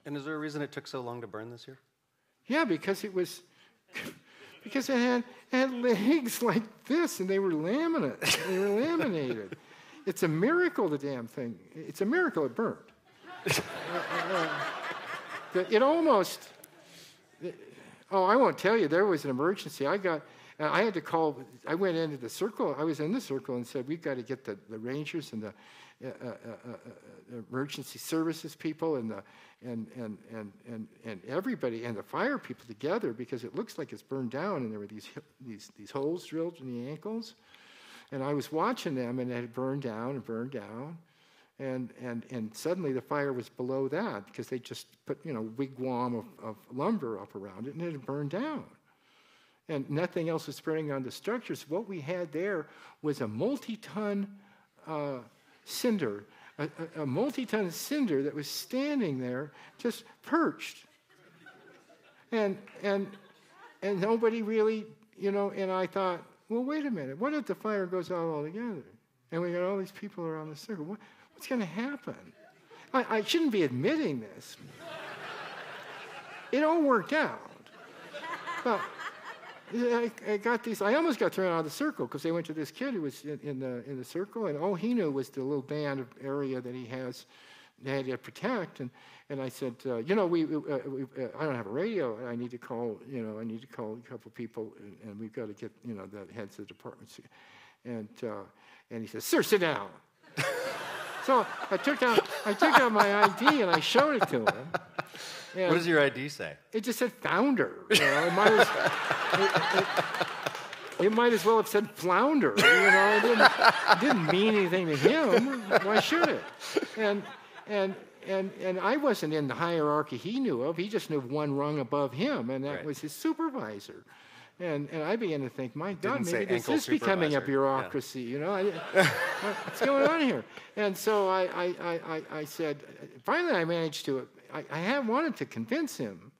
And is there a reason it took so long to burn this year? Yeah, because it had legs like this, and they were laminate. They were laminated. It's a miracle, the damn thing. It's a miracle it burned. It almost... Oh, I won't tell you. There was an emergency. I had to call. I went into the circle. I was in the circle and said, we've got to get the rangers and the emergency services people and everybody and the fire people together, because it looks like it's burned down, and there were these holes drilled in the ankles. And I was watching them, and it had burned down and burned down. And suddenly the fire was below that, because they just put, wigwam of lumber up around it, and it had burned down. And nothing else was spreading on the structures. What we had there was a multi-ton cinder, a multi-ton cinder that was standing there, just perched. And nobody really, and I thought, well, wait a minute. What if the fire goes out altogether? And we got all these people around the circle. What's going to happen? I shouldn't be admitting this. It all worked out. But I got these. I almost got thrown out of the circle, because they went to this kid who was in the circle, and all he knew was the little band of area that he had to protect. And I said, I don't have a radio. I need to call. I need to call a couple people, and we've got to get the heads of the departments. And he said, "Sir, sit down." So I took out my ID and I showed it to him. And what does your ID say? It just said founder. It might as well have said flounder. It didn't mean anything to him. Why should it? And I wasn't in the hierarchy he knew of. He just knew one rung above him, and that was his supervisor. And I began to think, my God, maybe this is becoming a bureaucracy. Yeah. What's going on here? And so I said, finally I managed to, I have wanted to convince him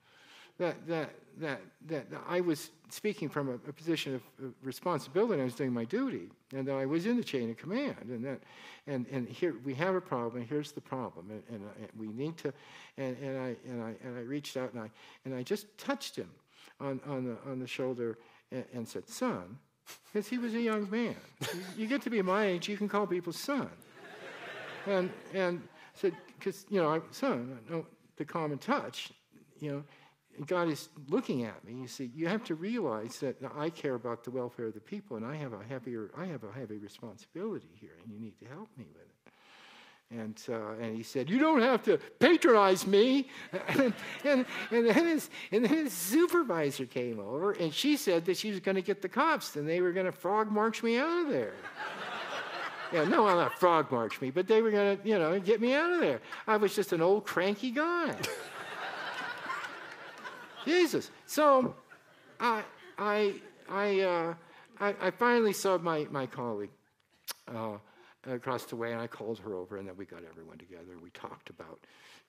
that I was speaking from a position of responsibility. I was doing my duty, and that I was in the chain of command, and here we have a problem, and here's the problem, and we need to, and I reached out and I just touched him on the shoulder and said, "Son," because he was a young man. You get to be my age, you can call people son. And said, because son, the common touch, God is looking at me. You see, you have to realize that I care about the welfare of the people, and I have a heavy responsibility here, and you need to help me with it. And he said, "You don't have to patronize me." and then his supervisor came over, and she said that she was going to get the cops, and they were going to frog march me out of there. Yeah, no, well, not frog march me, but they were going to, get me out of there. I was just an old cranky guy. Jesus. So I finally saw my colleague across the way, and I called her over, and then we got everyone together. We talked about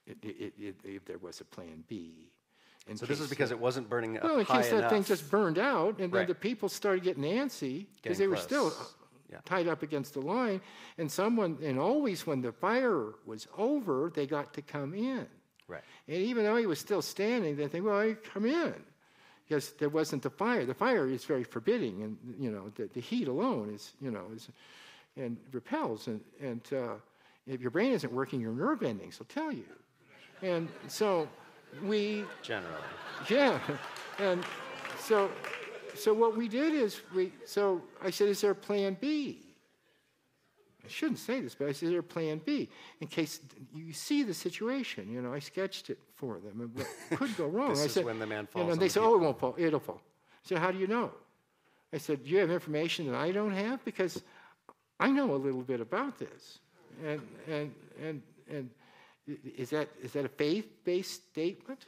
if there was a plan B. So this is because it wasn't burning up high in case that enough. thing just burned out, and then the people started getting antsy because they were still tied up against the line. And always when the fire was over, they got to come in. Right. And even though he was still standing, they think, well, come in. Because there wasn't the fire. The fire is very forbidding, and the heat alone is and repels. And if your brain isn't working, your nerve endings will tell you. And so generally. Yeah. And so what we did is so I said, "Is there a plan B?" I shouldn't say this, but I said, "Is there a plan B in case you see the situation?" I sketched it for them and what could go wrong. This is when the man falls. And they said, "Oh, it won't fall. It'll fall." I said, "How do you know?" I said, "Do you have information that I don't have? Because I know a little bit about this." And is that a faith-based statement?